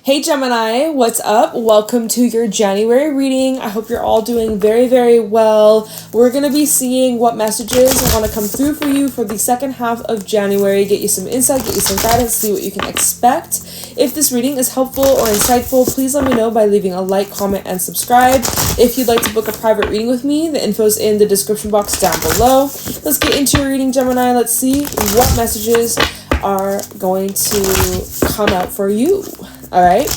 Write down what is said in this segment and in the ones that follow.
Hey Gemini, what's up? Welcome to your January reading. I hope you're all doing very, very well. We're going to be seeing what messages want to come through for you for the second half of January. Get you some insight, get you some guidance, see what you can expect. If this reading is helpful or insightful, please let me know by leaving a like, comment, and subscribe. If you'd like to book a private reading with me, the info's in the description box down below. Let's get into your reading, Gemini. Let's see what messages are going to come out for you. All right.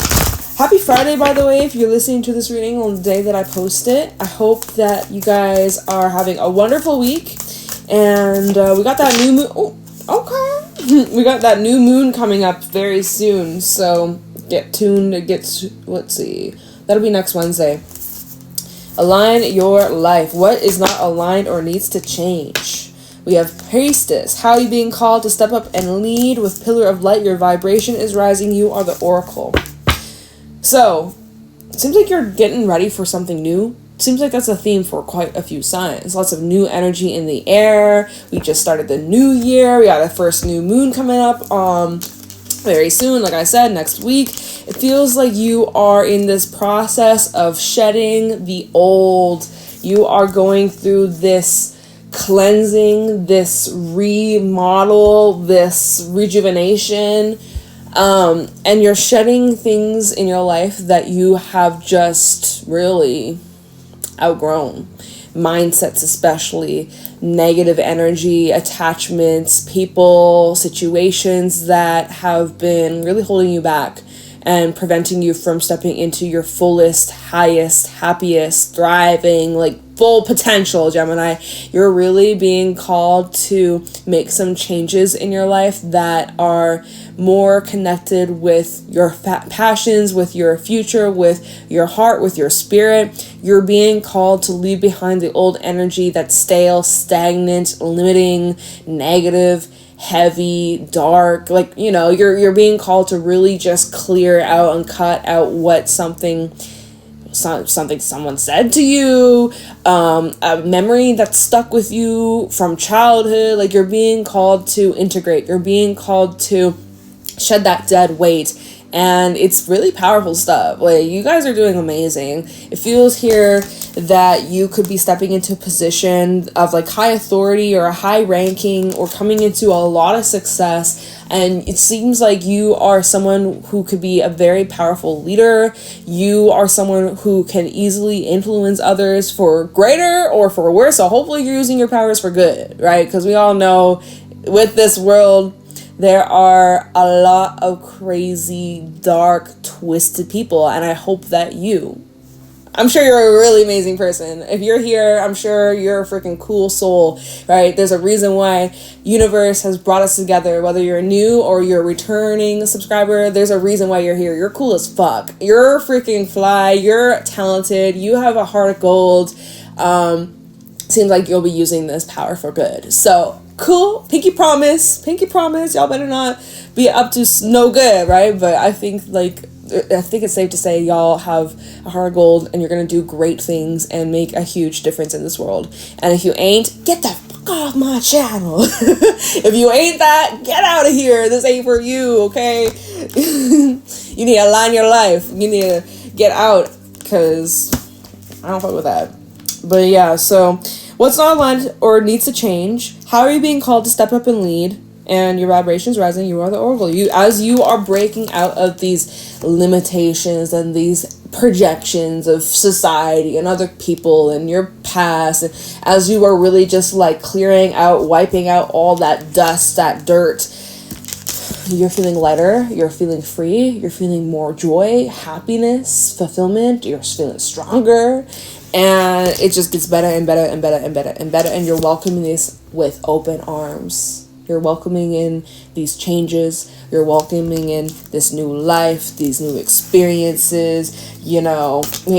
Happy Friday, by the way, if you're listening to this reading on the day that I post it. I hope that you guys are having a wonderful week. And we got that new moon. Oh, okay. We got that new moon coming up very soon. So get tuned. Let's see. That'll be next Wednesday. Align your life. What is not aligned or needs to change? We have Priestess. How are you being called to step up and lead with Pillar of Light? Your vibration is rising. You are the Oracle. So, it seems like you're getting ready for something new. Seems like that's a theme for quite a few signs. Lots of new energy in the air. We just started the new year. We got a first new moon coming up very soon. Like I said, next week. It feels like you are in this process of shedding the old. You are going through this cleansing, this remodel, this rejuvenation, and you're shedding things in your life that you have just really outgrown. Mindsets, especially negative energy, attachments, people, situations that have been really holding you back and preventing you from stepping into your fullest, highest, happiest, thriving, full potential, Gemini. You're really being called to make some changes in your life that are more connected with your passions, with your future, with your heart, with your spirit. You're being called to leave behind the old energy that's stale, stagnant, limiting, negative, heavy, dark. You're being called to really just clear out and cut out what something someone said to you, a memory that's stuck with you from childhood. You're being called to integrate. You're being called to shed that dead weight. And it's really powerful stuff. You guys are doing amazing. It feels here that you could be stepping into a position of high authority or a high ranking or coming into a lot of success. And it seems like you are someone who could be a very powerful leader. You are someone who can easily influence others for greater or for worse. So hopefully you're using your powers for good, right? Because we all know with this world, there are a lot of crazy, dark, twisted people. And I hope that I'm sure you're a really amazing person. If you're here, I'm sure you're a freaking cool soul, right? There's a reason why universe has brought us together, whether you're new or you're a returning subscriber. There's a reason why you're here. You're cool as fuck. You're freaking fly. You're talented. You have a heart of gold. Seems like you'll be using this power for good. So cool. Pinky promise. Y'all better not be up to no good, right? But I think it's safe to say y'all have a heart of gold and you're going to do great things and make a huge difference in this world. And if you ain't, get the fuck off my channel. If you ain't that, get out of here. This ain't for you, okay? You need to align your life. You need to get out because I don't fuck with that. But yeah, so what's not aligned or needs to change? How are you being called to step up and lead? And your vibration's rising. You are the Oracle. As you are breaking out of these limitations and these projections of society and other people and your past, and as you are really just clearing out, wiping out all that dust, that dirt, you're feeling lighter, you're feeling free, you're feeling more joy, happiness, fulfillment, you're feeling stronger, and it just gets better and better and better and better and better, and you're welcoming this with open arms. You're welcoming in these changes. You're welcoming in this new life, these new experiences. We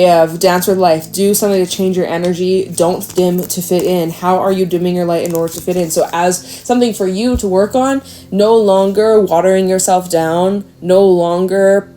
have Dance with Life. Do something to change your energy. Don't dim to fit in. How are you dimming your light in order to fit in? So as something for you to work on, no longer watering yourself down, no longer,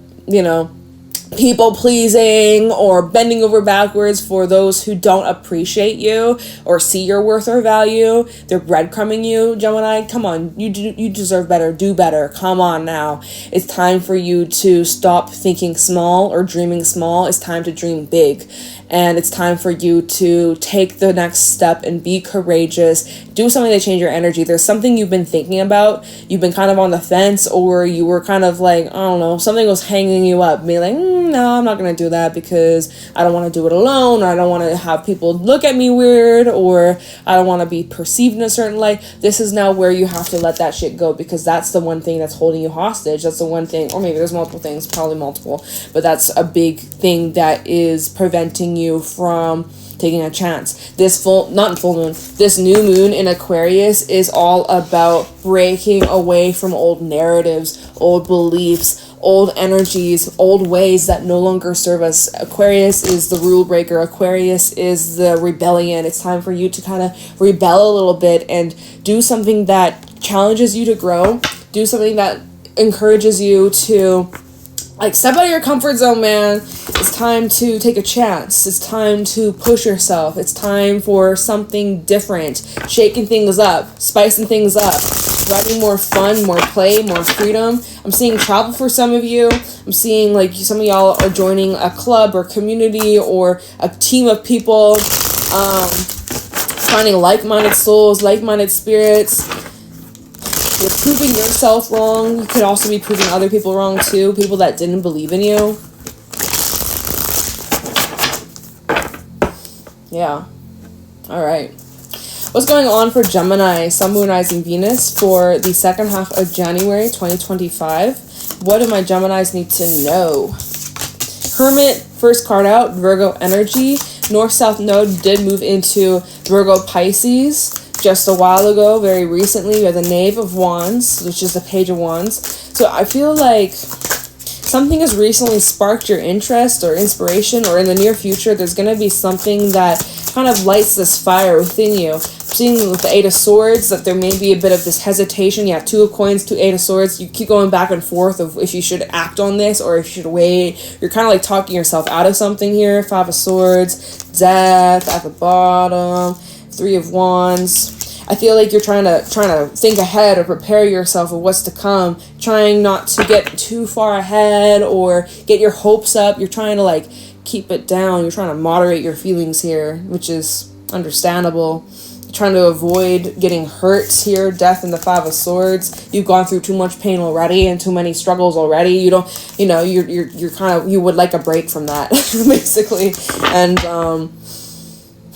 people pleasing or bending over backwards for those who don't appreciate you or see your worth or value. They're breadcrumbing you, Gemini. Come on, you deserve better. Do better. Come on now. It's time for you to stop thinking small or dreaming small. It's time to dream big. And it's time for you to take the next step and be courageous. Do something to change your energy. There's something you've been thinking about. You've been kind of on the fence, or you were kind of like, I don't know, something was hanging you up. Being like, no, I'm not going to do that because I don't want to do it alone. Or I don't want to have people look at me weird, or I don't want to be perceived in a certain light. This is now where you have to let that shit go, because that's the one thing that's holding you hostage. That's the one thing, or maybe there's multiple things, probably multiple, but that's a big thing that is preventing you from taking a chance. This this new moon in Aquarius is all about breaking away from old narratives, old beliefs, old energies, old ways that no longer serve us. Aquarius is the rule breaker. Aquarius is the rebellion. It's time for you to kind of rebel a little bit and do something that challenges you to grow. Do something that encourages you to step out of your comfort zone, man. It's time to take a chance. It's time to push yourself. It's time for something different. Shaking things up, spicing things up, driving more fun, more play, more freedom. I'm seeing travel for some of you. I'm seeing some of y'all are joining a club or community or a team of people, finding like-minded souls, like-minded spirits. You're proving yourself wrong. You could also be proving other people wrong too. People that didn't believe in you. Yeah. Alright. What's going on for Gemini, Sun, Moon, Rising, Venus for the second half of January 2025? What do my Geminis need to know? Hermit, first card out, Virgo energy. North-South node did move into Virgo Pisces just a while ago, very recently. We have the Knave of Wands, which is the Page of Wands. So I feel like something has recently sparked your interest or inspiration, or in the near future, there's going to be something that kind of lights this fire within you. I'm seeing with the Eight of Swords that there may be a bit of this hesitation. You have Two of Coins, two Eight of Swords. You keep going back and forth of if you should act on this or if you should wait. You're kind of talking yourself out of something here. Five of Swords, Death at the bottom. Three of Wands. I feel like you're trying to think ahead or prepare yourself of what's to come, trying not to get too far ahead or get your hopes up. You're trying to keep it down. You're trying to moderate your feelings here, which is understandable. You're trying to avoid getting hurt here. Death and the Five of Swords. You've gone through too much pain already and too many struggles already. You're you would like a break from that, basically.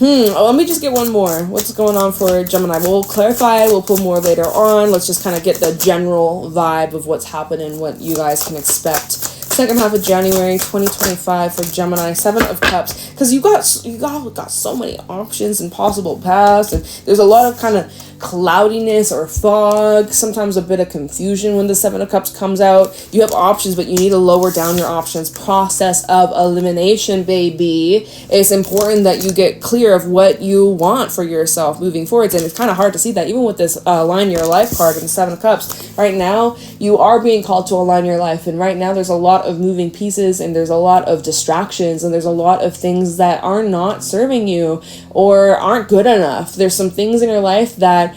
And let me just get one more. What's going on for Gemini? We'll clarify. We'll put more later on. Let's just kind of get the general vibe of what's happening, what you guys can expect. Second half of January 2025 for Gemini. Seven of Cups. Because you got so many options and possible paths. And there's a lot of kind of cloudiness or fog. Sometimes a bit of confusion when the Seven of Cups comes out. You have options, but you need to lower down your options. Process of elimination, baby. It's important that you get clear of what you want for yourself moving forwards. And it's kind of hard to see that even with this align your life card and the Seven of Cups. Right now, you are being called to align your life. And right now, there's a lot of moving pieces and there's a lot of distractions and there's a lot of things that are not serving you or aren't good enough. There's some things in your life that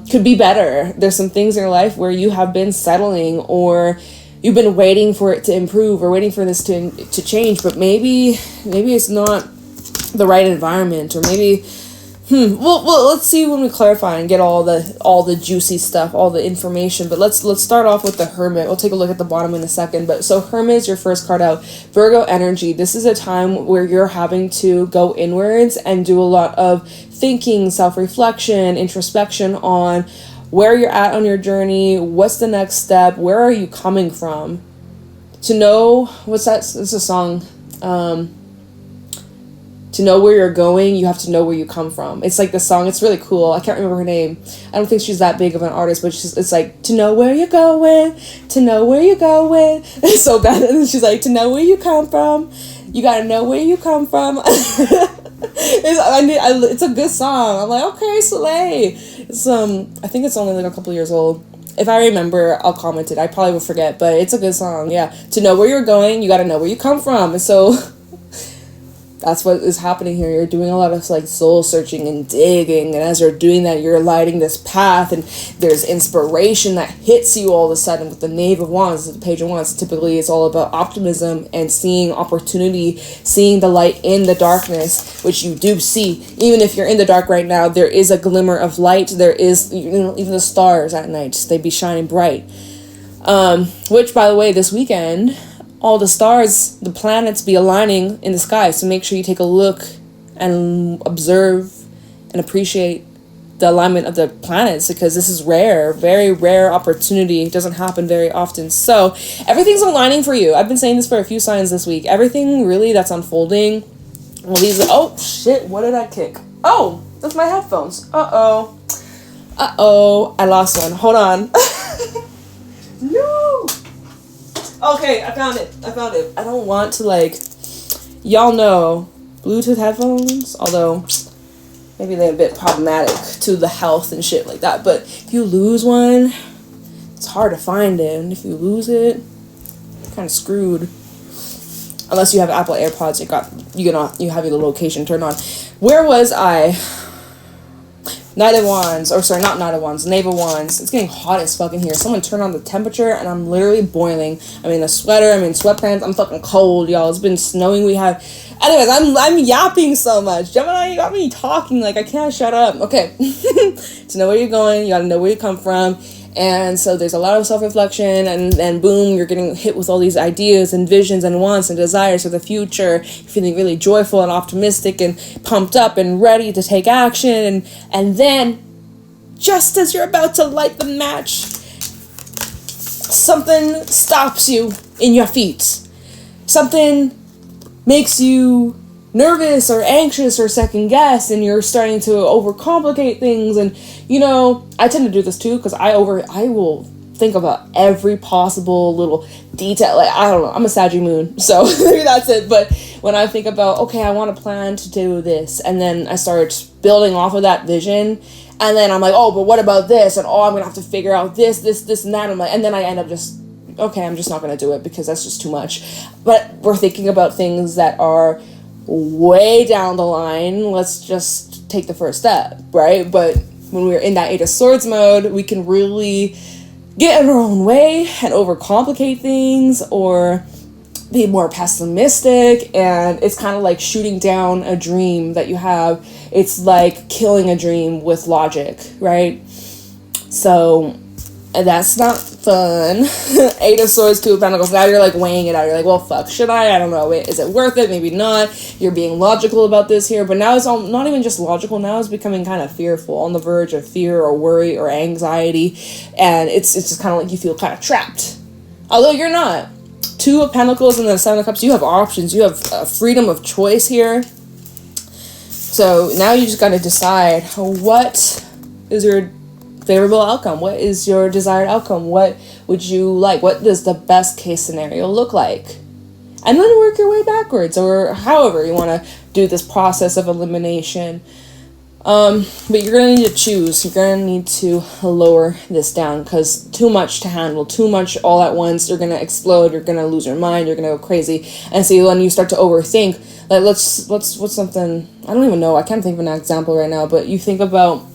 could be better. There's some things in your life where you have been settling or you've been waiting for it to improve or waiting for this to change, but maybe it's not the right environment, or maybe well, let's see when we clarify and get all the juicy stuff, all the information. But let's start off with the Hermit. We'll take a look at the bottom in a second. But so Hermit is your first card out. Virgo energy. This is a time where you're having to go inwards and do a lot of thinking, self-reflection, introspection on where you're at on your journey, what's the next step, where are you coming from. To know, what's that? It's a song. To know where you're going, you have to know where you come from. It's like the song. It's really cool. I can't remember her name. I don't think she's that big of an artist, but it's like, to know where you're going, to know where you're going. It's so bad. And she's like, to know where you come from, you gotta know where you come from. It's a good song. I'm like, okay, Soleil. It's I think it's only like a couple years old. If I remember, I'll comment it. I probably will forget, but it's a good song. Yeah. To know where you're going, you got to know where you come from. And so that's what is happening here. You're doing a lot of like soul searching and digging, and as you're doing that, you're lighting this path, and there's inspiration that hits you all of a sudden with the Knave of Wands, the Page of Wands. Typically, it's all about optimism and seeing opportunity, seeing the light in the darkness, which you do see. Even if you're in the dark right now, there is a glimmer of light. There is, you know, even the stars at night, they be shining bright. Which, by the way, this weekend, all the stars, the planets be aligning in the sky. So make sure you take a look and observe and appreciate the alignment of the planets, because this is rare, very rare opportunity. It doesn't happen very often. So everything's aligning for you. I've been saying this for a few signs this week. Everything really that's unfolding. Well, these, oh shit, what did I kick? Oh, that's my headphones. Uh-oh, I lost one. Hold on. No. Okay, I found it. I don't want to, like, y'all know, Bluetooth headphones, although maybe they're a bit problematic to the health and shit like that, but if you lose one, it's hard to find it, and if you lose it, you're kind of screwed. Unless you have Apple AirPods, you have your location turned on. Where was I? Knight of Wands, or sorry, not Knight of Wands, Knave of Wands. It's getting hot as fuck in here. Someone turn on the temperature, and I'm literally boiling. I'm in a sweater, I'm in sweatpants, I'm fucking cold, y'all. It's been snowing, anyways, I'm yapping so much. Gemini, you got me talking, like, I can't shut up. Okay. To know where you're going, you gotta know where you come from. And so there's a lot of self-reflection, and then boom, you're getting hit with all these ideas and visions and wants and desires for the future. You're feeling really joyful and optimistic and pumped up and ready to take action. And then, just as you're about to light the match, something stops you in your feet. Something makes you nervous or anxious or second guess, and you're starting to overcomplicate things. And you know, I tend to do this too, because I will think about every possible little detail. Like, I don't know, I'm a Saggy moon, so maybe that's it. But when I think about, okay, I want to plan to do this, and then I start building off of that vision, and then I'm like, oh, but what about this? And oh, I'm gonna have to figure out this and that. And then I end up just, okay, I'm just not gonna do it because that's just too much. But we're thinking about things that are way down the line. Let's just take the first step, right? But when we're in that Eight of Swords mode, we can really get in our own way and overcomplicate things, or be more pessimistic, and it's kind of like shooting down a dream that you have. It's like killing a dream with logic, right? So that's not fun. Eight of Swords, Two of Pentacles. Now you're like weighing it out. You're like, well, fuck, should I don't know. Wait, is it worth it? Maybe not. You're being logical about this here, but now it's all not even just logical. Now it's becoming kind of fearful, on the verge of fear or worry or anxiety, and it's just kind of like you feel kind of trapped, although you're not. Two of Pentacles and the Seven of Cups. You have options. You have freedom of choice here. So now you just got to decide, what is your favorable outcome? What is your desired outcome? What would you like? What does the best case scenario look like? And then work your way backwards, or however you want to do this process of elimination. But you're going to need to choose. You're going to need to lower this down, because too much to handle, too much all at once. You're going to explode. You're going to lose your mind. You're going to go crazy. And so when you start to overthink, like, what's something, I don't even know. I can't think of an example right now, but you think about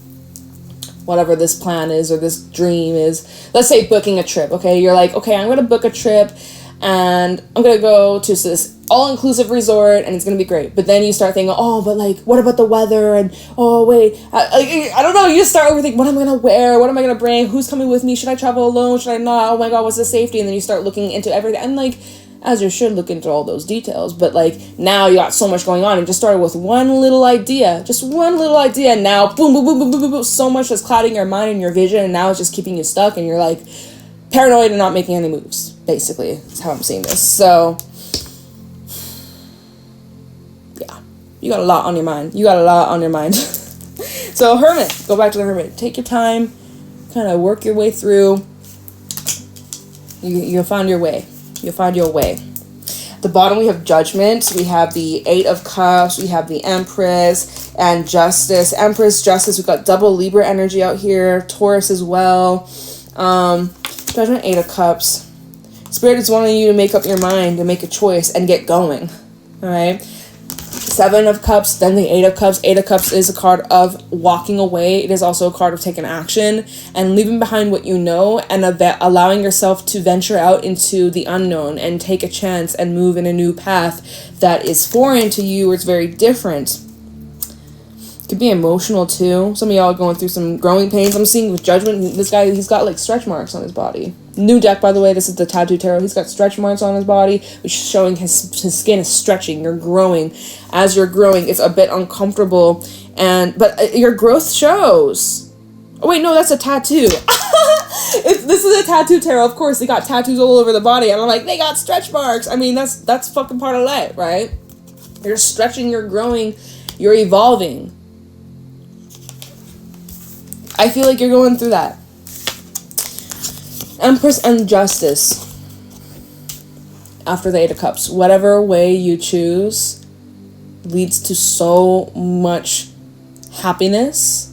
whatever this plan is or this dream is. Let's say booking a trip, okay? You're like, okay, I'm going to book a trip, and I'm going to go to this all-inclusive resort, and it's going to be great. But then you start thinking, oh, but like, what about the weather? And oh, wait, I don't know. You just start overthinking, what am I going to wear? What am I going to bring? Who's coming with me? Should I travel alone? Should I not? Oh my God, what's the safety? And then you start looking into everything. And like, as you should look into all those details, but like, now you got so much going on, and just started with one little idea, and now boom, boom, boom, boom, boom, boom, boom, so much that's clouding your mind and your vision, and now it's just keeping you stuck, and you're like paranoid and not making any moves, basically. That's how I'm seeing this. So yeah, you got a lot on your mind. So Hermit, go back to the Hermit. Take your time, kind of work your way through. You'll find your way. You'll find your way. At the bottom, we have Judgment. We have the Eight of Cups. We have the Empress and Justice. Empress, Justice. We've got double Libra energy out here. Taurus as well. Judgment, 8 of Cups. Spirit is wanting you to make up your mind and make a choice and get going. All right. 7 of Cups, then the 8 of Cups. 8 of Cups is a card of walking away. It is also a card of taking action and leaving behind what you know and allowing yourself to venture out into the unknown and take a chance and move in a new path that is foreign to you or it's very different. It could be emotional too. Some of y'all are going through some growing pains. I'm seeing with Judgment, this guy, he's got like stretch marks on his body. New deck, by the way, this is the Tattoo Tarot. He's got stretch marks on his body, which is showing his skin is stretching. You're growing. As you're growing, it's a bit uncomfortable, but your growth shows. Oh wait, no, that's a tattoo. This is a Tattoo Tarot. Of course, they got tattoos all over the body, and I'm like, they got stretch marks. I mean, that's fucking part of life, right? You're stretching, you're growing, you're evolving. I feel like you're going through that. Empress and Justice. After the 8 of Cups. Whatever way you choose leads to so much happiness,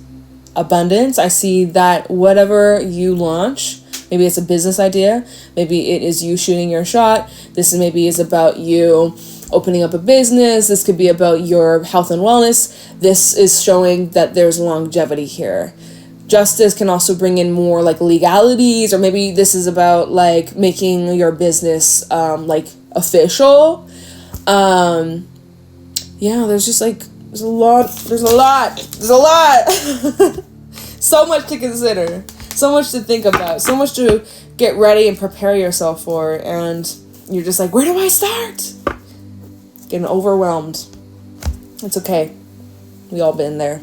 abundance. I see that whatever you launch, maybe it's a business idea, maybe it is you shooting your shot, this maybe is about you opening up a business, this could be about your health and wellness, this is showing that there's longevity here. Justice can also bring in more like legalities, or maybe this is about like making your business like official. Yeah, there's just like there's a lot. So much to consider, so much to think about, so much to get ready and prepare yourself for, and you're just like, where do I start? Getting overwhelmed. It's okay. We all been there.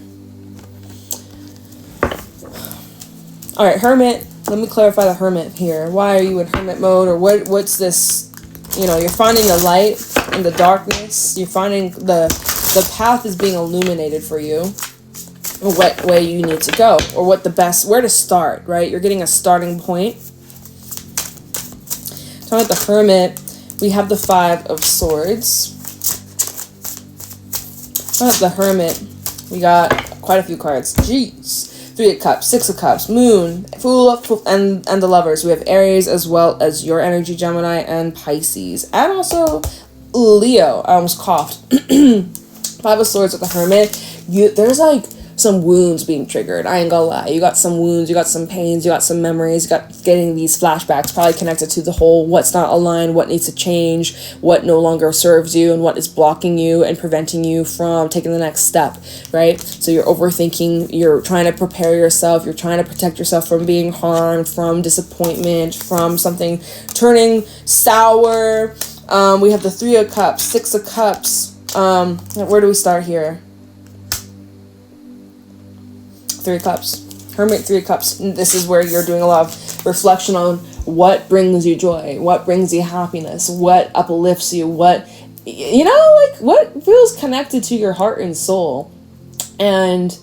All right, Hermit. Let me clarify the Hermit here. Why are you in Hermit mode, or what's this? You know, you're finding the light in the darkness. You're finding the path is being illuminated for you. What way you need to go, or where to start, right? You're getting a starting point. Talking about the Hermit, we have the 5 of Swords. Talking about the Hermit, we got quite a few cards. Jeez. 3 of Cups, 6 of Cups, Moon, Fool, and the Lovers. We have Aries as well as your energy, Gemini, and Pisces. And also Leo. I almost coughed. 5 of Swords with the Hermit. There's like some wounds being triggered. I ain't gonna lie. You got some wounds, you got some pains, you got some memories, you got getting these flashbacks, probably connected to the whole what's not aligned, what needs to change, what no longer serves you, and what is blocking you and preventing you from taking the next step, right? So you're overthinking, you're trying to prepare yourself, you're trying to protect yourself from being harmed, from disappointment, from something turning sour. We have the 3 of Cups, 6 of Cups. Where do we start here? 3 of Cups. Hermit, 3 of Cups. This is where you're doing a lot of reflection on what brings you joy, what brings you happiness, what uplifts you, what, you know, like what feels connected to your heart and soul. And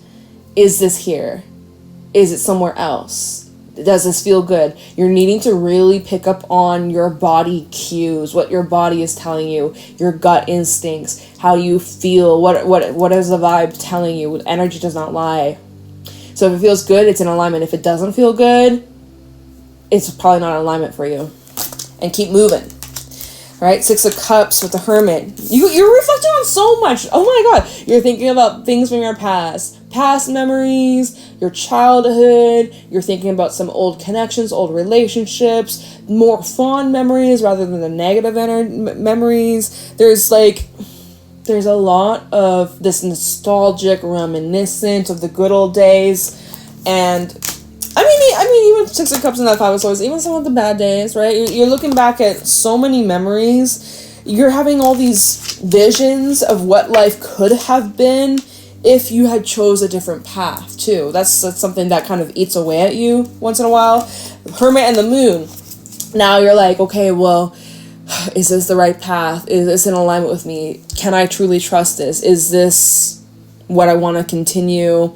is this here? Is it somewhere else? Does this feel good? You're needing to really pick up on your body cues, what your body is telling you, your gut instincts, how you feel, what is the vibe telling you? Energy does not lie. So if it feels good, it's in alignment. If it doesn't feel good, it's probably not in alignment for you. And keep moving. All right, 6 of Cups with the Hermit. You're reflecting on so much. Oh my God. You're thinking about things from your past memories, your childhood. You're thinking about some old connections, old relationships, more fond memories rather than the negative memories. There's a lot of this nostalgic reminiscence of the good old days. And I mean, even 6 of Cups and that 5 of Swords, even some of the bad days, right? You're looking back at so many memories. You're having all these visions of what life could have been if you had chose a different path too. That's something that kind of eats away at you once in a while. Hermit and the Moon. Now you're like, okay, well, is this the right path? Is this in alignment with me? Can I truly trust this? Is this what I want to continue?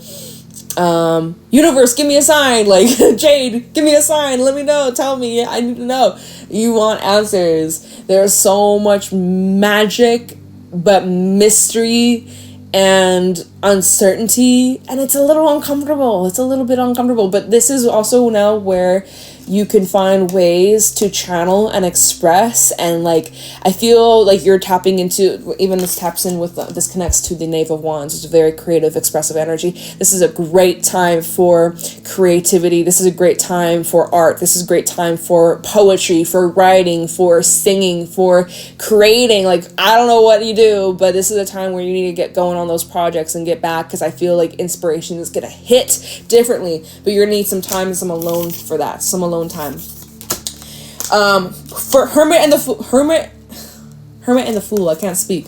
Universe, give me a sign. Like, Jade, give me a sign. Let me know. Tell me. I need to know. You want answers. There's so much magic, but mystery and uncertainty, and it's a little uncomfortable. It's a little bit uncomfortable, but this is also now where you can find ways to channel and express, and like I feel like you're tapping into, even this taps in with this connects to the Knave of Wands. It's a very creative, expressive energy. This is a great time for creativity. This is a great time for art. This is a great time for poetry, for writing, for singing, for creating. Like, I don't know what you do, but this is a time where you need to get going on those projects and get back, because I feel like inspiration is gonna hit differently, but you're gonna need some time and some alone for that, some alone time. For Hermit and the Fool, I can't speak.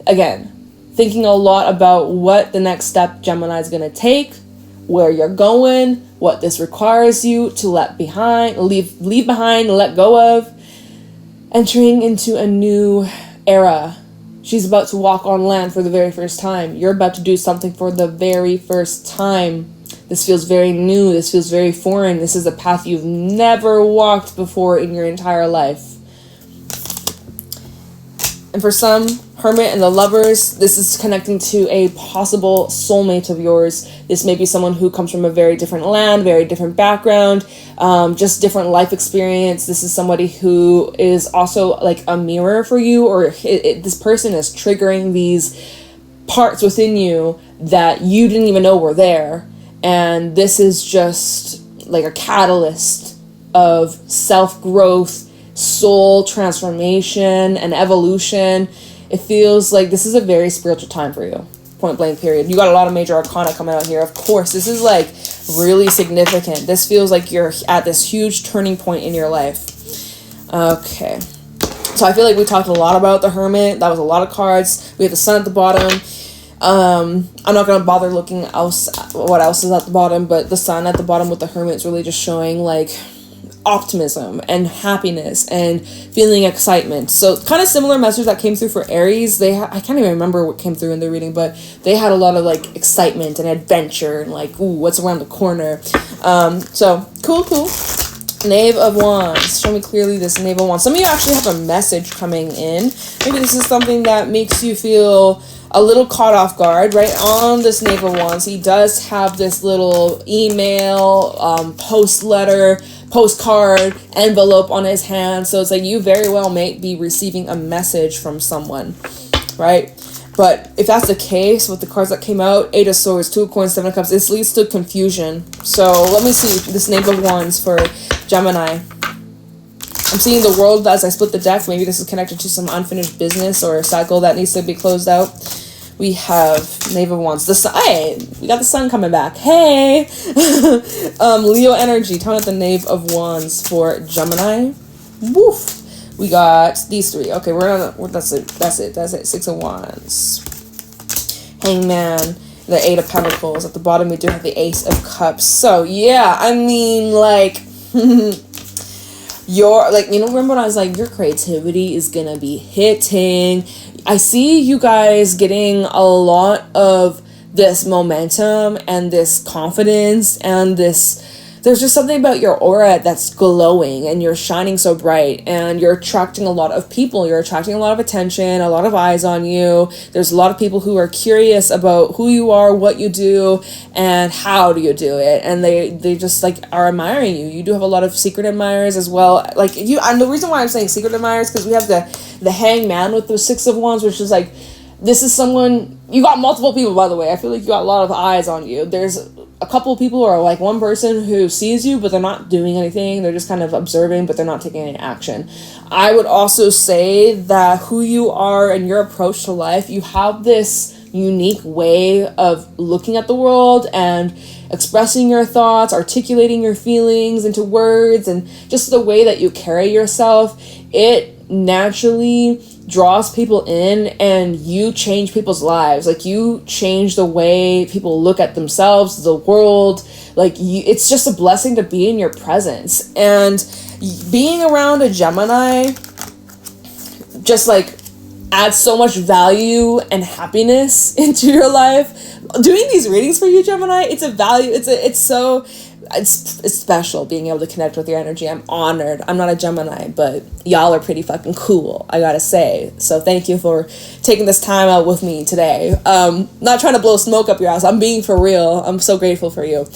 Again, thinking a lot about what the next step Gemini is gonna take, where you're going, what this requires you to leave behind, let go of. Entering into a new era. She's about to walk on land for the very first time. You're about to do something for the very first time. This feels very new. This feels very foreign. This is a path you've never walked before in your entire life. And for some, Hermit and the Lovers, this is connecting to a possible soulmate of yours. This may be someone who comes from a very different land, very different background, just different life experience. This is somebody who is also like a mirror for you, or this person is triggering these parts within you that you didn't even know were there. And this is just like a catalyst of self-growth, soul transformation, and evolution. It feels like this is a very spiritual time for you. Point blank, period. You got a lot of major arcana coming out here. Of course, this is like really significant. This feels like you're at this huge turning point in your life. Okay. So I feel like we talked a lot about the Hermit. That was a lot of cards. We have the Sun at the bottom. I'm not going to bother looking what else is at the bottom, but the Sun at the bottom with the Hermit is really just showing like optimism and happiness and feeling excitement. So kind of similar message that came through for Aries. I can't even remember what came through in the reading, but they had a lot of like excitement and adventure and like, ooh, what's around the corner. So cool. Knave of Wands. Show me clearly this Knave of Wands. Some of you actually have a message coming in. Maybe this is something that makes you feel a little caught off guard, right? On this Knave of Wands, he does have this little email, postcard, envelope on his hand. So it's like you very well may be receiving a message from someone, right? But if that's the case with the cards that came out, 8 of Swords, 2 of Coins, 7 of Cups, this leads to confusion. So let me see this Knave of Wands for Gemini. I'm seeing the World as I split the deck. Maybe this is connected to some unfinished business or a cycle that needs to be closed out. We have Knave of Wands. The Sun. Hey, we got the Sun coming back. Hey! Leo energy. Tell me the Knave of Wands for Gemini. Woof! We got these three. Okay, that's it. 6 of Wands. Hangman. The 8 of Pentacles. At the bottom, we do have the Ace of Cups. So, yeah, I mean, like... remember when I was like, your creativity is gonna be hitting. I see you guys getting a lot of this momentum and this confidence and there's just something about your aura that's glowing and you're shining so bright and you're attracting a lot of people. You're attracting a lot of attention, a lot of eyes on you. There's a lot of people who are curious about who you are, what you do, and how do you do it. And they just like are admiring you. You do have a lot of secret admirers as well. Like and the reason why I'm saying secret admirers, because we have the Hangman with the 6 of Wands, which is like, this is someone, you got multiple people, by the way. I feel like you got a lot of eyes on you. There's a couple of people, or like one person who sees you, but they're not doing anything. They're just kind of observing, but they're not taking any action. I would also say that who you are and your approach to life, you have this unique way of looking at the world and expressing your thoughts, articulating your feelings into words, and just the way that you carry yourself. It naturally draws people in, and you change people's lives. Like, you change the way people look at themselves, the world. Like, it's just a blessing to be in your presence. And being around a Gemini just like adds so much value and happiness into your life. Doing these readings for you, Gemini, it's a value. It's so it's special being able to connect with your energy. I'm honored. I'm not a Gemini, but y'all are pretty fucking cool, I gotta say. So thank you for taking this time out with me today. Not trying to blow smoke up your ass. I'm being for real. I'm so grateful for you.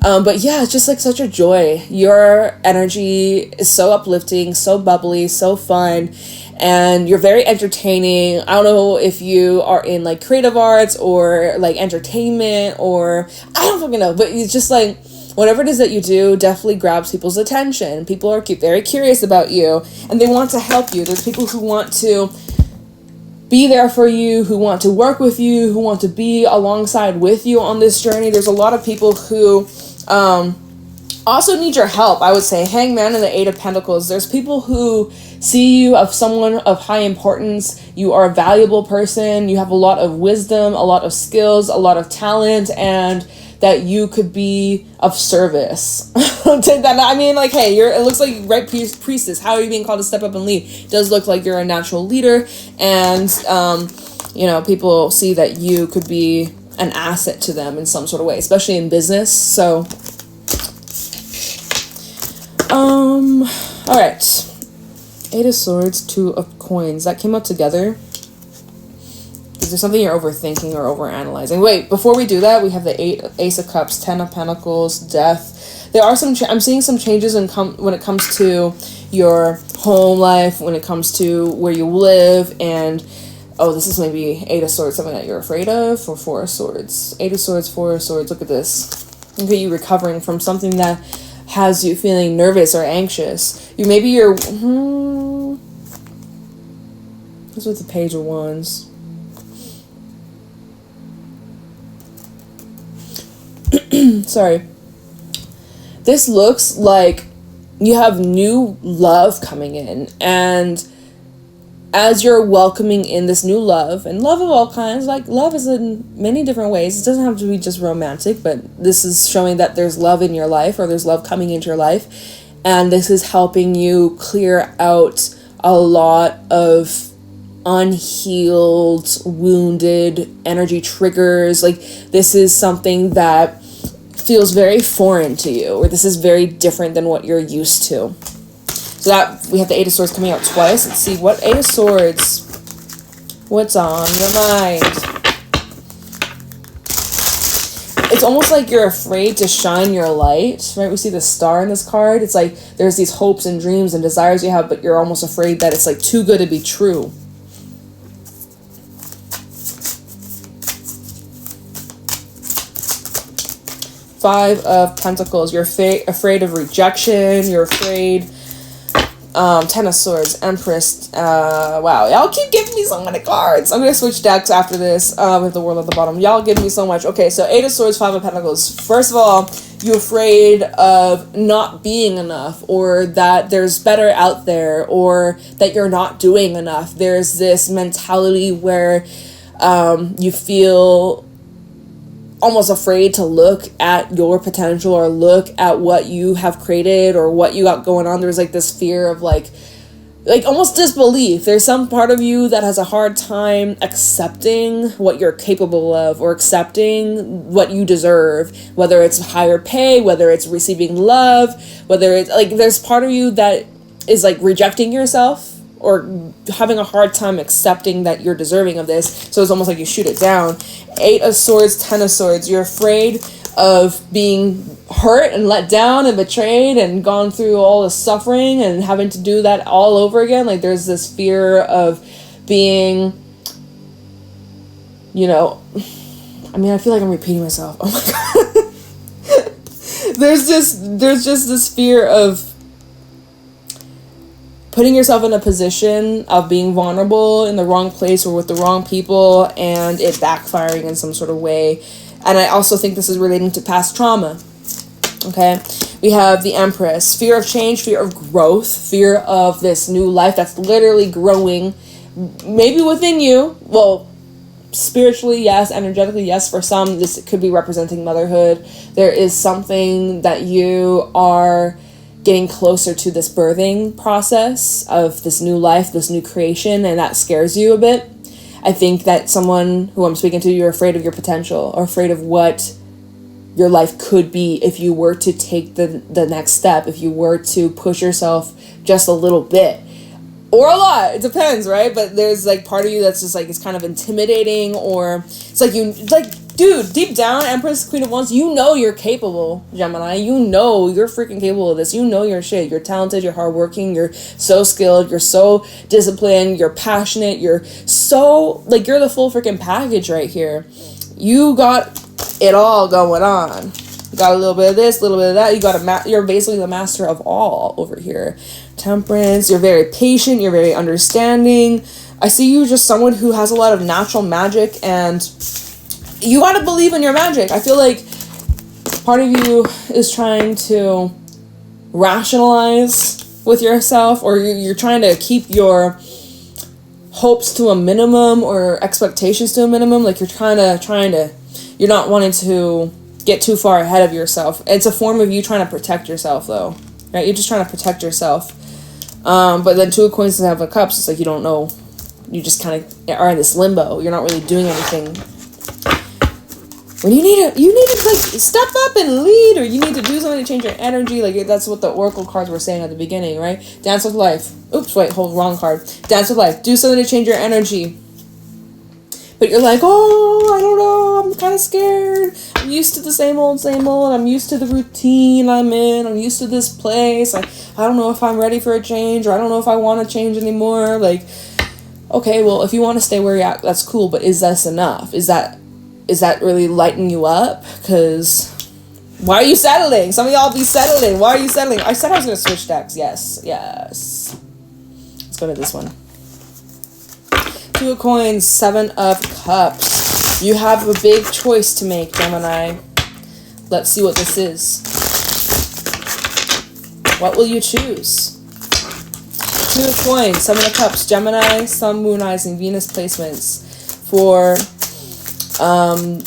But yeah, it's just like such a joy. Your energy is so uplifting, so bubbly, so fun, and you're very entertaining. I don't know if you are in like creative arts or like entertainment, or I don't fucking know, but it's just like whatever it is that you do definitely grabs people's attention. People are very curious about you, and they want to help you. There's people who want to be there for you, who want to work with you, who want to be alongside with you on this journey. There's a lot of people who also need your help. I would say Hangman and the Eight of Pentacles. There's people who see you as someone of high importance. You are a valuable person. You have a lot of wisdom, a lot of skills, a lot of talent, and that you could be of service. I mean, like, hey, it looks like, right, priestess, how are you being called to step up and lead? It does look like you're a natural leader, and people see that you could be an asset to them in some sort of way, especially in business. So all right, Eight of Swords, Two of Coins, that came out together. Is there something you're overthinking or overanalyzing? Wait, before we do that, we have the Ace of Cups, Ten of Pentacles, Death. There are I'm seeing some changes when it comes to your home life, when it comes to where you live, and this is maybe Eight of Swords, something that you're afraid of, or Four of Swords. Eight of Swords, Four of Swords, look at this. Look at you recovering from something that has you feeling nervous or anxious. This was the Page of Wands. Sorry. This looks like you have new love coming in, and as you're welcoming in this new love, and love of all kinds, like love is in many different ways. It doesn't have to be just romantic, but this is showing that there's love in your life, or there's love coming into your life, and this is helping you clear out a lot of unhealed, wounded energy triggers. Like, this is something that feels very foreign to you, or this is very different than what you're used to. So that we have the Eight of Swords coming out twice. Let's see, what Eight of Swords, what's on your mind? It's almost like you're afraid to shine your light, right? We see the Star in this card. It's like there's these hopes and dreams and desires you have, but you're almost afraid that it's like too good to be true. Five of Pentacles. You're afraid of rejection. You're afraid. Ten of Swords, Empress. Wow, y'all keep giving me so many cards. I'm gonna switch decks after this. With the World at the bottom. Y'all give me so much. Okay, so Eight of Swords, Five of Pentacles. First of all, you're afraid of not being enough, or that there's better out there, or that you're not doing enough. There's this mentality where you feel almost afraid to look at your potential, or look at what you have created, or what you got going on. There's like this fear of like almost disbelief. There's some part of you that has a hard time accepting what you're capable of, or accepting what you deserve, whether it's higher pay, whether it's receiving love, whether it's like there's part of you that is like rejecting yourself, or having a hard time accepting that you're deserving of this. So it's almost like you shoot it down. Eight of Swords, Ten of Swords. You're afraid of being hurt and let down and betrayed and gone through all the suffering and having to do that all over again. Like, there's this fear of being, I feel like I'm repeating myself. Oh my God. There's just this fear of putting yourself in a position of being vulnerable in the wrong place or with the wrong people, and it backfiring in some sort of way. And I also think this is relating to past trauma. Okay, we have the Empress. Fear of change, fear of growth, fear of this new life that's literally growing, maybe within you. Well, spiritually, yes. Energetically, yes. For some, this could be representing motherhood. There is something that you are getting closer to this birthing process of this new life, this new creation, and that scares you a bit. I think that someone who I'm speaking to, you're afraid of your potential, or afraid of what your life could be if you were to take the next step, if you were to push yourself just a little bit. Or a lot, it depends, right? But there's like part of you that's just like, it's kind of intimidating, or it's like dude, deep down, Empress, Queen of Wands, you know you're capable, Gemini. You know you're freaking capable of this. You know your shit. You're talented, you're hardworking, you're so skilled, you're so disciplined, you're passionate, you're so, like, you're the full freaking package right here. You got it all going on. You got a little bit of this, a little bit of that. You're basically the master of all over here. Temperance, you're very patient, you're very understanding. I see you just someone who has a lot of natural magic, and you gotta believe in your magic. I feel like part of you is trying to rationalize with yourself, or you're trying to keep your hopes to a minimum, or expectations to a minimum. Like, you're not wanting to get too far ahead of yourself. It's a form of you trying to protect yourself, though, right? You're just trying to protect yourself. But then Two of Coins and Have of Cups, it's like you don't know. You just kind of are in this limbo. You're not really doing anything. When you need to like step up and lead, or you need to do something to change your energy. Like, that's what the Oracle cards were saying at the beginning, right? Dance with life. Oops, wait, wrong card. Dance with life. Do something to change your energy. But you're like, oh, I don't know. I'm kind of scared. I'm used to the same old. I'm used to the routine I'm in. I'm used to this place. I don't know if I'm ready for a change, or I don't know if I want to change anymore. Like, okay, well, if you want to stay where you're at, that's cool. But is this enough? Is that really lighting you up? Because why are you settling? Some of y'all be settling. Why are you settling? I said I was going to switch decks. Yes. Let's go to this one. Two of Coins, Seven of Cups. You have a big choice to make, Gemini. Let's see what this is. What will you choose? Two of Coins, Seven of Cups, Gemini, Sun, Moon, Rising, Venus placements for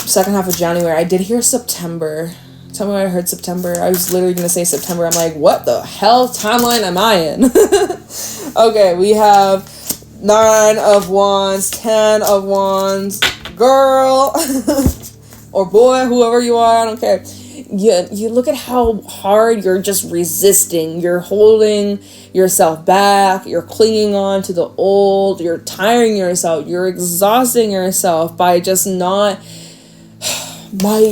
second half of January. I did hear September. Tell me when I heard September. I was literally going to say September. I'm like, what the hell timeline am I in? Okay, we have 9 of Wands, 10 of Wands, girl, or boy, whoever you are, I don't care. You look at how hard you're just resisting. You're holding yourself back. You're clinging on to the old. You're tiring yourself. You're exhausting yourself by just not...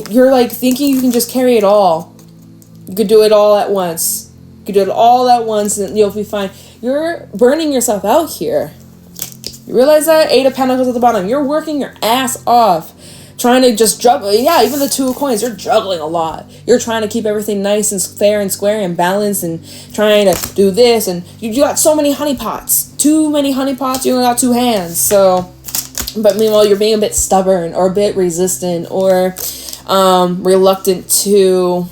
You're like thinking you can just carry it all. You could do it all at once. You could do it all at once and you'll be fine. You're burning yourself out here. You realize that? 8 of Pentacles at the bottom. You're working your ass off. Trying to just juggle. Yeah, even the Two of Coins. You're juggling a lot. You're trying to keep everything nice and fair and square and balanced and trying to do this. And you got so many honeypots. Too many honeypots. You only got 2 hands. So, but meanwhile, you're being a bit stubborn or a bit resistant or reluctant to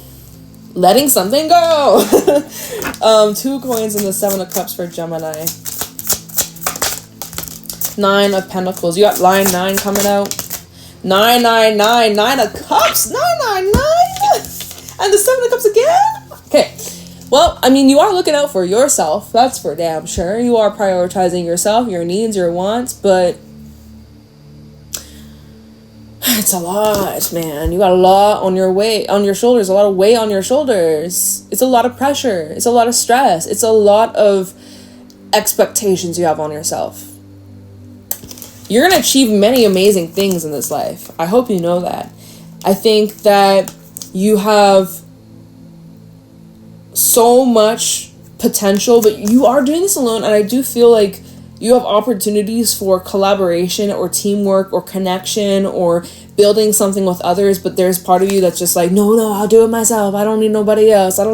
letting something go. 2 of Coins and the 7 of Cups for Gemini. 9 of Pentacles. You got line 9 coming out. 999, 9 of Cups, 999, and the 7 of Cups again. Okay, well, I mean, you are looking out for yourself. That's for damn sure. You are prioritizing yourself, your needs, your wants, but it's a lot, man. You got a lot on your shoulders. A lot of weight on your shoulders. It's a lot of pressure. It's a lot of stress. It's a lot of expectations you have on yourself. You're going to achieve many amazing things in this life. I hope you know that. I think that you have so much potential, but you are doing this alone, and I do feel like you have opportunities for collaboration or teamwork or connection or building something with others, but there's part of you that's just like, no, I'll do it myself. I don't need nobody else. 7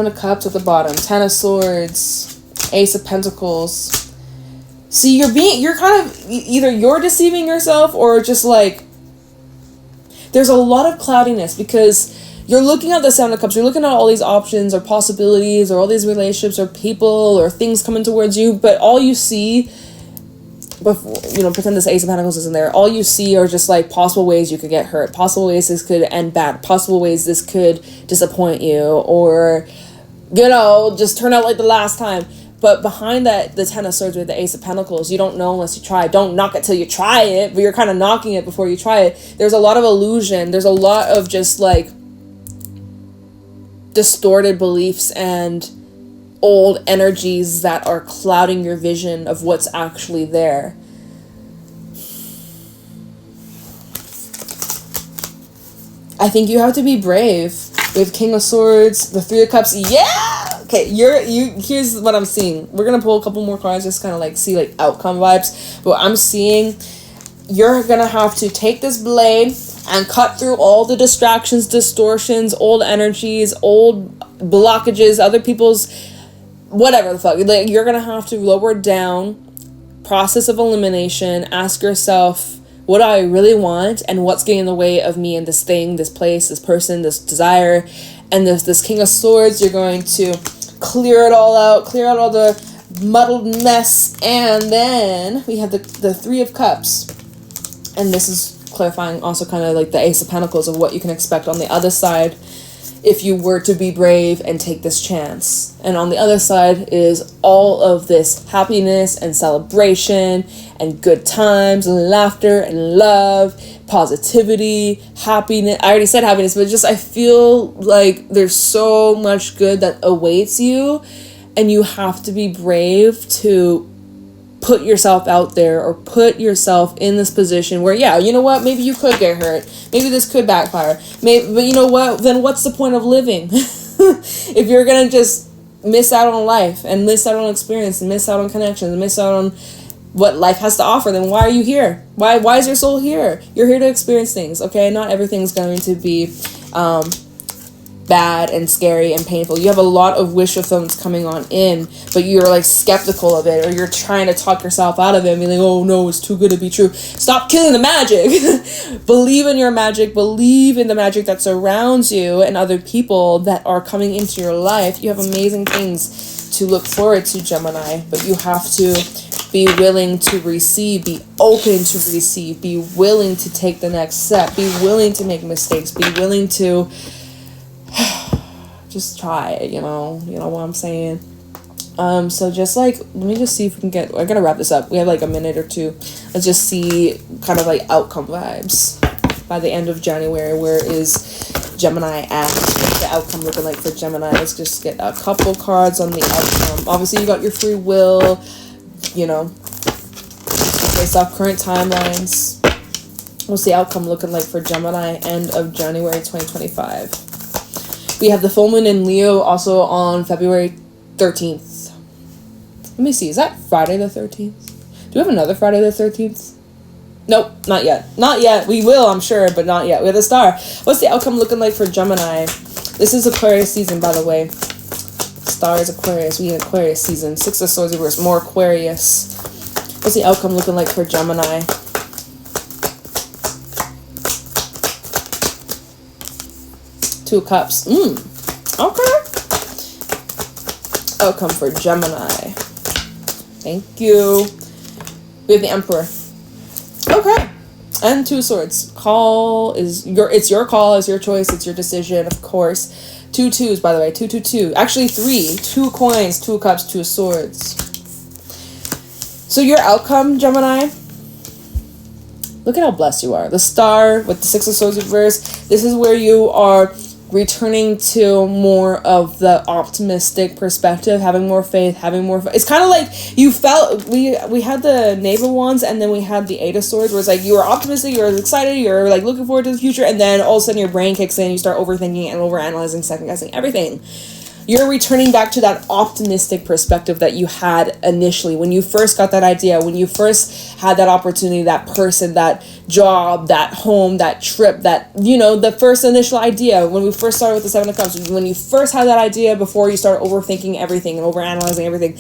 of Cups at the bottom, 10 of Swords, Ace of Pentacles. See, you're kind of, either you're deceiving yourself or just like, there's a lot of cloudiness because you're looking at the 7 of Cups, you're looking at all these options or possibilities or all these relationships or people or things coming towards you, but all you see, before, pretend this Ace of Pentacles isn't there, all you see are just like possible ways you could get hurt, possible ways this could end bad, possible ways this could disappoint you or, just turn out like the last time. But behind that, the Ten of Swords with the Ace of Pentacles, you don't know unless you try. Don't knock it till you try it, but you're kind of knocking it before you try it. There's a lot of illusion. There's a lot of just like distorted beliefs and old energies that are clouding your vision of what's actually there. I think you have to be brave. We have King of Swords, the Three of Cups. Yeah! Okay, here's what I'm seeing. We're gonna pull a couple more cards, just kind of like see like outcome vibes. But I'm seeing you're gonna have to take this blade and cut through all the distractions, distortions, old energies, old blockages, other people's whatever the fuck. Like, you're gonna have to lower down, process of elimination, ask yourself, what do I really want, and what's getting in the way of me and this thing, this place, this person, this desire. And this King of Swords, you're going to clear it all out, clear out all the muddled mess. And then we have the Three of Cups, and this is clarifying also kind of like the Ace of Pentacles of what you can expect on the other side if you were to be brave and take this chance. And on the other side is all of this happiness and celebration and good times and laughter and love, positivity, happiness. I already said happiness, but just I feel like there's so much good that awaits you, and you have to be brave to put yourself out there or put yourself in this position where, yeah, you know what, maybe you could get hurt, maybe this could backfire, maybe, but you know what, then what's the point of living? If you're gonna just miss out on life and miss out on experience and miss out on connections and miss out on what life has to offer, then why are you here? Why is your soul here? You're here to experience things, okay? Not everything's going to be bad and scary and painful. You have a lot of wish fulfillments coming on in, but you're like skeptical of it, or you're trying to talk yourself out of it and be like, oh no, it's too good to be true. Stop killing the magic. Believe in your magic. Believe in the magic that surrounds you and other people that are coming into your life. You have amazing things to look forward to, Gemini, but you have to be willing to receive, be open to receive, be willing to take the next step, be willing to make mistakes, be willing to just try it, you know what I'm saying? So just like, let me just see if we can we're gonna wrap this up. We have like a minute or two. Let's just see kind of like outcome vibes by the end of January. Where is Gemini at? What's the outcome looking like for Gemini? Let's just get a couple cards on the outcome. Obviously you got your free will, you know, based off current timelines. What's the outcome looking like for Gemini end of January 2025? We have the full moon in Leo also on February 13th. Let me see. Is that Friday the 13th? Do we have another Friday the 13th? Nope, not yet. Not yet. We will, I'm sure, but not yet. We have a star. What's the outcome looking like for Gemini? This is Aquarius season, by the way. Star is Aquarius. We in Aquarius season. Six of Swords reverse. More Aquarius. What's the outcome looking like for Gemini? Two of Cups. Okay. Outcome for Gemini. Thank you. We have the Emperor. Okay. And Two of Swords. It's your call, it's your choice, it's your decision, of course. 2 twos, by the way. 2, 2, 2. Actually 3. 2 coins, 2 of Cups, 2 of Swords. So your outcome, Gemini. Look at how blessed you are. The Star with the 6 of Swords reverse. This is where you are returning to more of the optimistic perspective, having more faith, it's kind of like you felt, we had the Knave of Wands and then we had the 8 of Swords, where it's like you were optimistic, you were excited, you're like looking forward to the future, and then all of a sudden your brain kicks in, you start overthinking and overanalyzing, second guessing everything. You're returning back to that optimistic perspective that you had initially when you first got that idea, when you first had that opportunity, that person, that job, that home, that trip, that, you know, the first initial idea, when we first started with the 7 of Cups, when you first had that idea before you start overthinking everything and overanalyzing everything,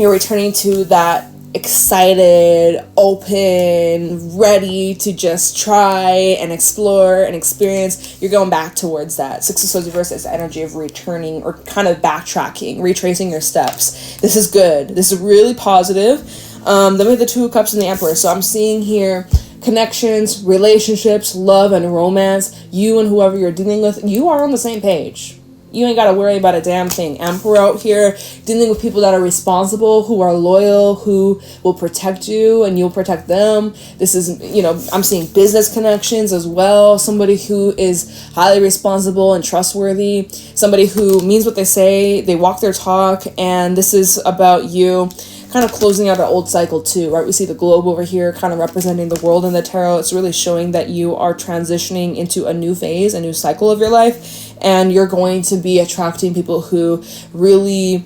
you're returning to that excited, open, ready to just try and explore and experience. You're going back towards that. 6 of Swords reverse is the energy of returning or kind of backtracking, retracing your steps. This is good. This is really positive. Then we have the 2 of Cups and the Emperor. So I'm seeing here connections, relationships, love, and romance. You and whoever you're dealing with, you are on the same page. You ain't got to worry about a damn thing. Emperor out here dealing with people that are responsible, who are loyal, who will protect you and you'll protect them. This is, you know, I'm seeing business connections as well. Somebody who is highly responsible and trustworthy. Somebody who means what they say. They walk their talk. And this is about you kind of closing out an old cycle too, right? We see the globe over here kind of representing the world in the tarot. It's really showing that you are transitioning into a new phase, a new cycle of your life, and you're going to be attracting people who really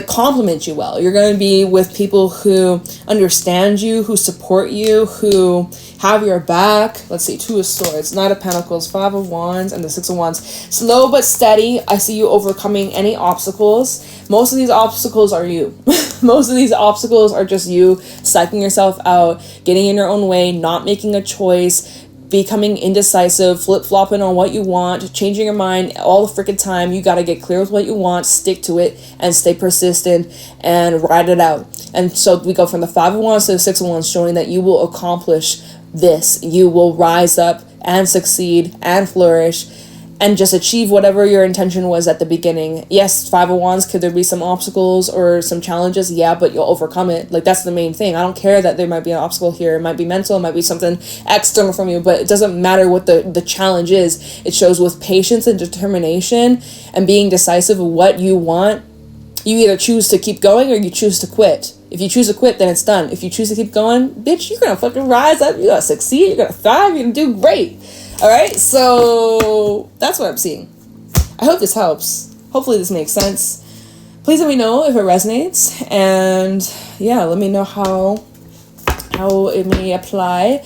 compliment you well. You're going to be with people who understand you, who support you, who have your back. Let's see, 2 of Swords, Knight of Pentacles, 5 of Wands, and the 6 of Wands. Slow but steady. I see you overcoming any obstacles. Most of these obstacles are you. Most of these obstacles are just you psyching yourself out, getting in your own way, not making a choice, becoming indecisive, flip-flopping on what you want, changing your mind all the freaking time. You got to get clear with what you want, stick to it, and stay persistent and ride it out. And so we go from the 5 of Wands to the 6 of Wands, showing that you will accomplish this. You will rise up and succeed and flourish and just achieve whatever your intention was at the beginning. Yes, 5 of Wands, could there be some obstacles or some challenges? Yeah, but you'll overcome it. Like, that's the main thing. I don't care that there might be an obstacle here. It might be mental, it might be something external from you, but it doesn't matter what the challenge is. It shows with patience and determination and being decisive of what you want. You either choose to keep going or you choose to quit. If you choose to quit, then it's done. If you choose to keep going, bitch, you're gonna fucking rise up. You're gonna succeed. You're gonna thrive. You're gonna do great. All right, so that's what I'm seeing. I hope this helps. Hopefully this makes sense. Please let me know if it resonates, and yeah, let me know how it may apply.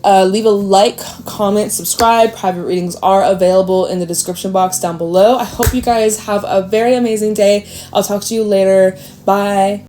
Leave a like, comment, subscribe. Private readings are available in the description box down below. I hope you guys have a very amazing day. I'll talk to you later. Bye.